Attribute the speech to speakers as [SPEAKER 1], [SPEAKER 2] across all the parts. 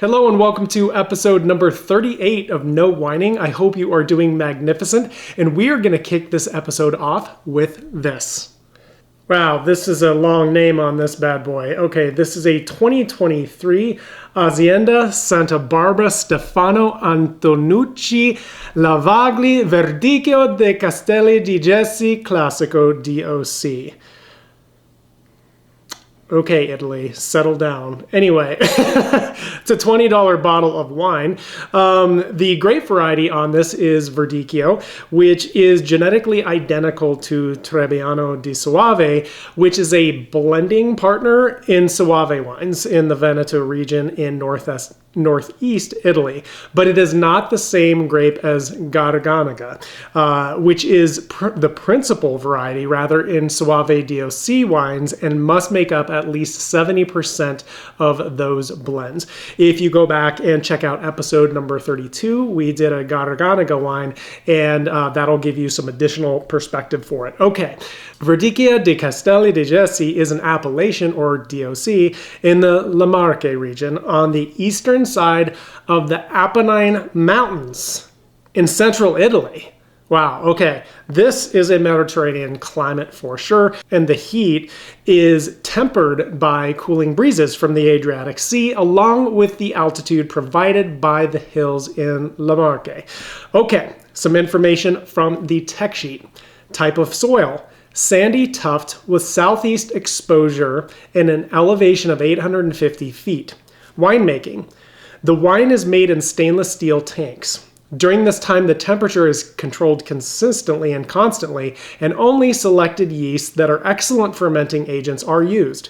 [SPEAKER 1] Hello and welcome to episode number 38 of No Whining. I hope you are doing magnificent, and we are going to kick this episode off with this. Wow, this is a long name on this bad boy. Okay, this is a 2023 Azienda Santa Barbara Stefano Antonucci Lavagli Verdicchio de Castelli di Jesse Classico DOC. Okay, Italy, settle down. Anyway, it's a $20 bottle of wine. The grape variety on this is Verdicchio, which is genetically identical to Trebbiano di Soave, which is a blending partner in Soave wines in the Veneto region in northeast Italy, but it is not the same grape as Garganega, which is the principal variety rather in Soave DOC wines and must make up at least 70% of those blends. If you go back and check out episode number 32, we did a Garganega wine, and that'll give you some additional perspective for it. Okay, Verdicchio di Castelli di Jesse is an appellation, or DOC, in the Le Marche region on the eastern side of the Apennine Mountains in central Italy. Wow, okay, this is a Mediterranean climate for sure, and the heat is tempered by cooling breezes from the Adriatic Sea, along with the altitude provided by the hills in Le Marche. Okay, some information from the tech sheet. Type of soil: sandy tuft with southeast exposure and an elevation of 850 feet. Winemaking: the wine is made in stainless steel tanks. During this time, the temperature is controlled consistently and constantly, and only selected yeasts that are excellent fermenting agents are used.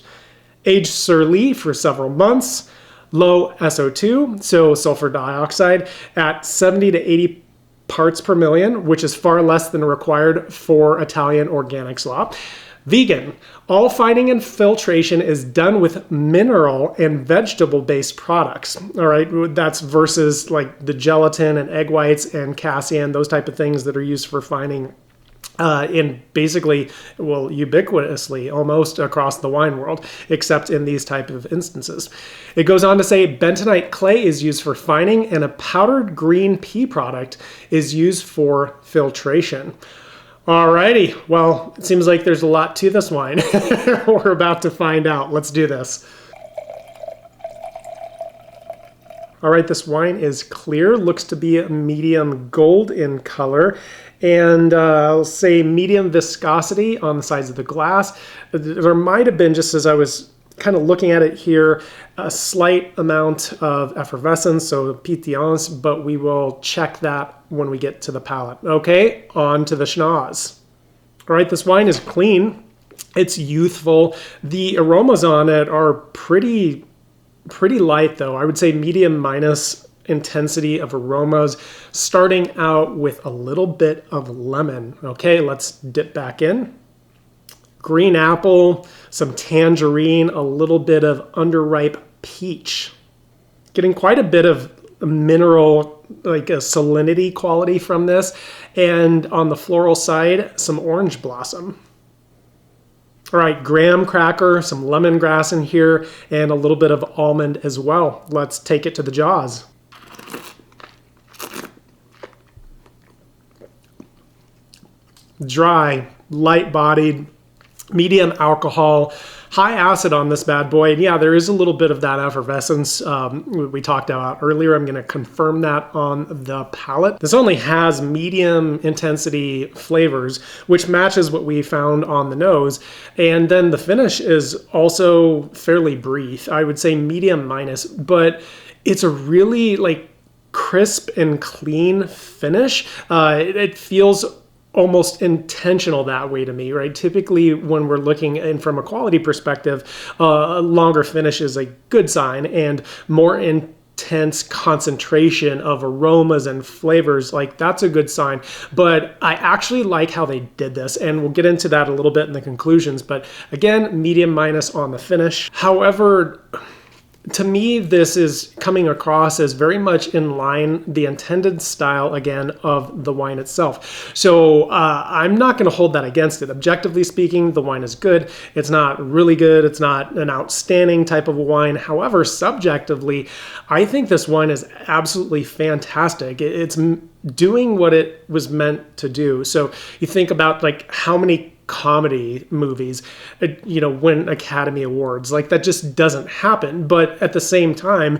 [SPEAKER 1] Aged sur lie for several months. Low SO2, so sulfur dioxide, at 70 to 80 parts per million, which is far less than required for Italian organic slop. Vegan: all fining and filtration is done with mineral and vegetable-based products. All right, that's versus like the gelatin and egg whites and casein, those type of things that are used for fining in basically, well, ubiquitously almost across the wine world, except in these type of instances. It goes on to say bentonite clay is used for fining, and a powdered green pea product is used for filtration. Alrighty, well, it seems like there's a lot to this wine. We're about to find out. Let's do this. All right, this wine is clear, looks to be a medium gold in color, and I'll say medium viscosity on the sides of the glass. There might have been, just as I was kind of looking at it here, a slight amount of effervescence, so pétillance, but we will check that when we get to the palate. Okay, on to the schnoz. All right, this wine is clean. It's youthful. The aromas on it are pretty light, though. I would say medium minus intensity of aromas, starting out with a little bit of lemon. Okay, let's dip back in. Green apple, some tangerine, a little bit of underripe peach. Getting quite a bit of mineral, like a salinity quality from this. And on the floral side, some orange blossom. All right, graham cracker, some lemongrass in here, and a little bit of almond as well. Let's take it to the jaws. Dry, light-bodied, medium alcohol, high acid on this bad boy. And yeah, there is a little bit of that effervescence we talked about earlier. I'm going to confirm that on the palate. This only has medium intensity flavors, which matches what we found on the nose. And then the finish is also fairly brief. I would say medium minus, but it's a really like crisp and clean finish. It feels almost intentional that way to me, right? Typically, when we're looking in from a quality perspective, a longer finish is a good sign, and more intense concentration of aromas and flavors, like that's a good sign. But I actually like how they did this, and we'll get into that a little bit in the conclusions. But again, medium minus on the finish. However, to me, this is coming across as very much in line, the intended style, again, of the wine itself. So I'm not going to hold that against it. Objectively speaking, the wine is good. It's not really good. It's not an outstanding type of a wine. However, subjectively, I think this wine is absolutely fantastic. It's doing what it was meant to do. So you think about like how many comedy movies, win Academy Awards. Like that just doesn't happen. But at the same time,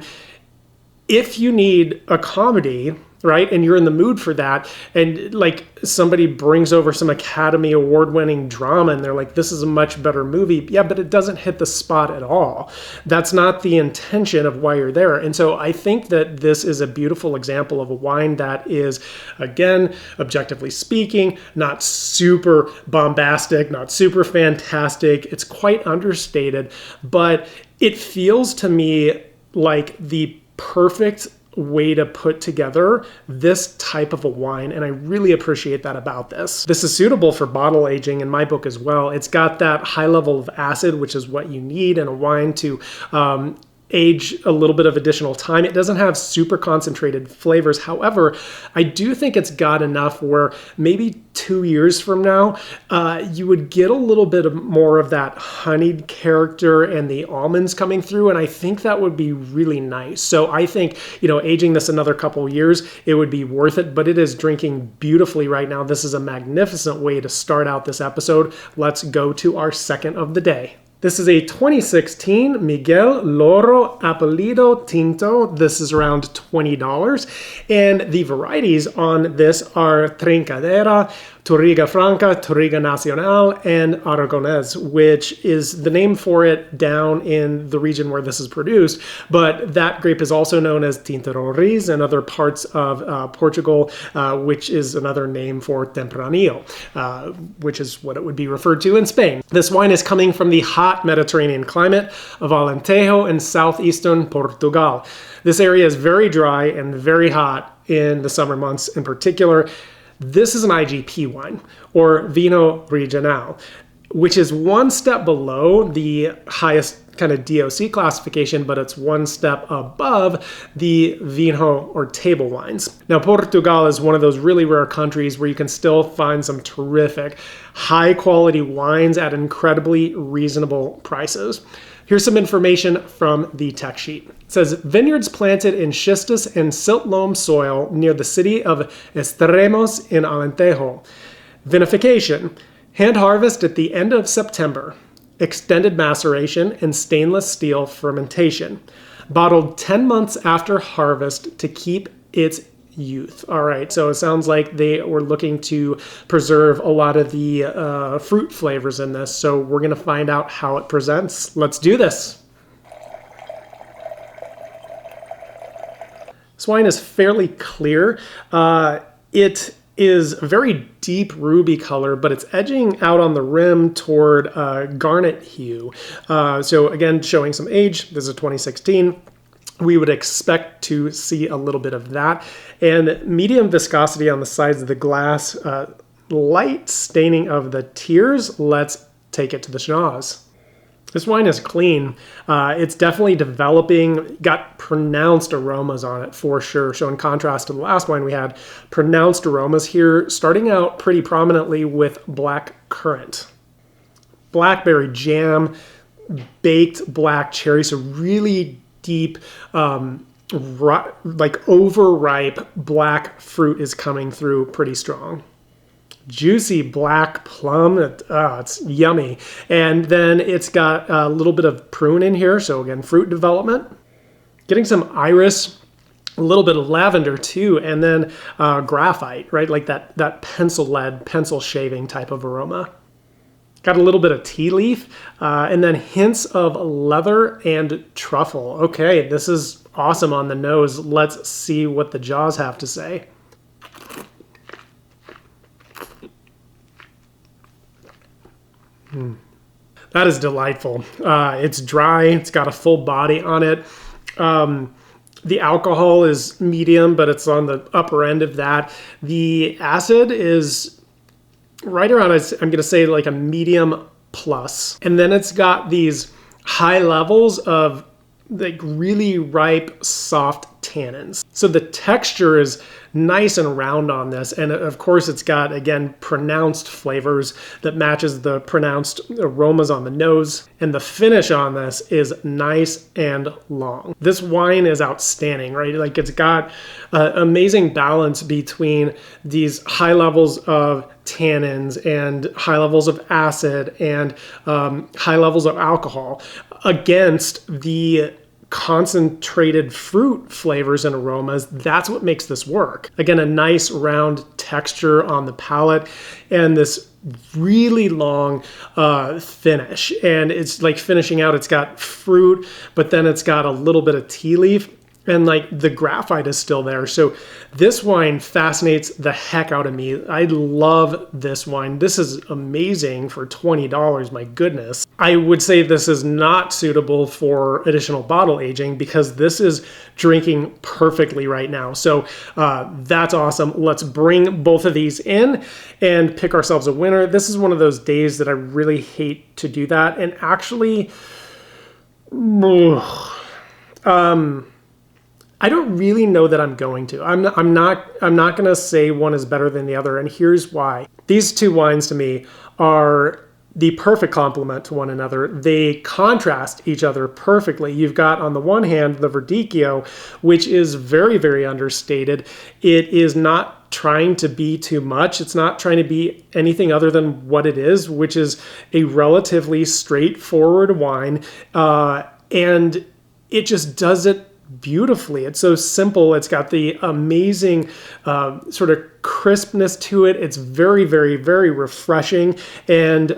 [SPEAKER 1] if you need a comedy, right, and you're in the mood for that, and like somebody brings over some Academy Award winning drama and they're like, this is a much better movie. Yeah, but it doesn't hit the spot at all. That's not the intention of why you're there. And so I think that this is a beautiful example of a wine that is, again, objectively speaking, not super bombastic, not super fantastic. It's quite understated, but it feels to me like the perfect way to put together this type of a wine, and I really appreciate that about this. This is suitable for bottle aging in my book as well. It's got that high level of acid, which is what you need in a wine to age a little bit of additional time. It doesn't have super concentrated flavors. However, I do think it's got enough where maybe 2 years from now, you would get a little bit more of that honeyed character and the almonds coming through. And I think that would be really nice. So I think, aging this another couple of years, it would be worth it, but it is drinking beautifully right now. This is a magnificent way to start out this episode. Let's go to our second of the day. This is a 2016 Miguel Louro Apellido Tinto. This is around $20. And the varieties on this are Trincadera, Touriga Franca, Touriga Nacional, and Aragonés, which is the name for it down in the region where this is produced. But that grape is also known as Tinta Roriz in other parts of Portugal, which is another name for Tempranillo, which is what it would be referred to in Spain. This wine is coming from the hot Mediterranean climate of Alentejo in southeastern Portugal. This area is very dry and very hot in the summer months in particular. This is an IGP wine, or Vino Regional, which is one step below the highest kind of DOC classification, but it's one step above the Vino or table wines. Now, Portugal is one of those really rare countries where you can still find some terrific, high quality wines at incredibly reasonable prices. Here's some information from the tech sheet. It says, vineyards planted in schistous and silt loam soil near the city of Extremos in Alentejo. Vinification, hand harvest at the end of September. Extended maceration and stainless steel fermentation. Bottled 10 months after harvest to keep its youth. All right, so it sounds like they were looking to preserve a lot of the fruit flavors in this. So we're going to find out how it presents. Let's do this. This wine is fairly clear. It is a very deep ruby color, but it's edging out on the rim toward garnet hue. So again, showing some age. This is a 2016. We would expect to see a little bit of that. And medium viscosity on the sides of the glass, light staining of the tears. Let's take it to the schnoz. This wine is clean. It's definitely developing, got pronounced aromas on it for sure. So in contrast to the last wine we had, pronounced aromas here, starting out pretty prominently with black currant. Blackberry jam, baked black cherry, so really deep, like overripe black fruit is coming through pretty strong. Juicy black plum, it's yummy. And then it's got a little bit of prune in here, so again, fruit development. Getting some iris, a little bit of lavender too, and then graphite, right? Like that pencil lead, pencil shaving type of aroma. Got a little bit of tea leaf, and then hints of leather and truffle. Okay, this is awesome on the nose. Let's see what the jaws have to say. That is delightful. It's dry. It's got a full body on it. The alcohol is medium, but it's on the upper end of that. The acid is right around, I'm going to say like a medium plus. And then it's got these high levels of like really ripe, soft tannins. So the texture is nice and round on this. And of course it's got, again, pronounced flavors that matches the pronounced aromas on the nose. And the finish on this is nice and long. This wine is outstanding, right? Like it's got amazing balance between these high levels of tannins and high levels of acid and high levels of alcohol against the concentrated fruit flavors and aromas. That's what makes this work. Again, a nice round texture on the palate and this really long finish. And it's like finishing out, it's got fruit, but then it's got a little bit of tea leaf. And like the graphite is still there. So this wine fascinates the heck out of me. I love this wine. This is amazing for $20. My goodness. I would say this is not suitable for additional bottle aging because this is drinking perfectly right now. So that's awesome. Let's bring both of these in and pick ourselves a winner. This is one of those days that I really hate to do that. And actually, I don't really know that I'm going to. I'm not going to say one is better than the other, and here's why. These two wines to me are the perfect complement to one another. They contrast each other perfectly. You've got on the one hand the Verdicchio, which is very, very understated. It is not trying to be too much. It's not trying to be anything other than what it is, which is a relatively straightforward wine, and it just does it beautifully. It's so simple. It's got the amazing sort of crispness to it. It's very, very, very refreshing. And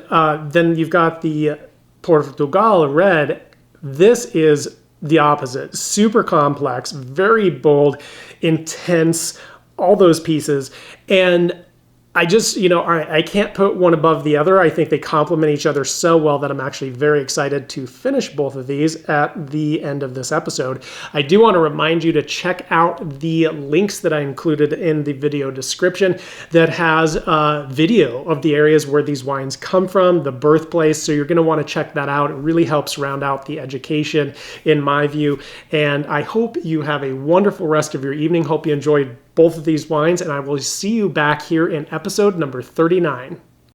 [SPEAKER 1] then you've got the Portugal red. This is the opposite. Super complex, very bold, intense, all those pieces. And I just, I can't put one above the other. I think they complement each other so well that I'm actually very excited to finish both of these at the end of this episode. I do want to remind you to check out the links that I included in the video description that has a video of the areas where these wines come from, the birthplace. So you're going to want to check that out. It really helps round out the education in my view. And I hope you have a wonderful rest of your evening. Hope you enjoyed both of these wines, and I will see you back here in episode number 39.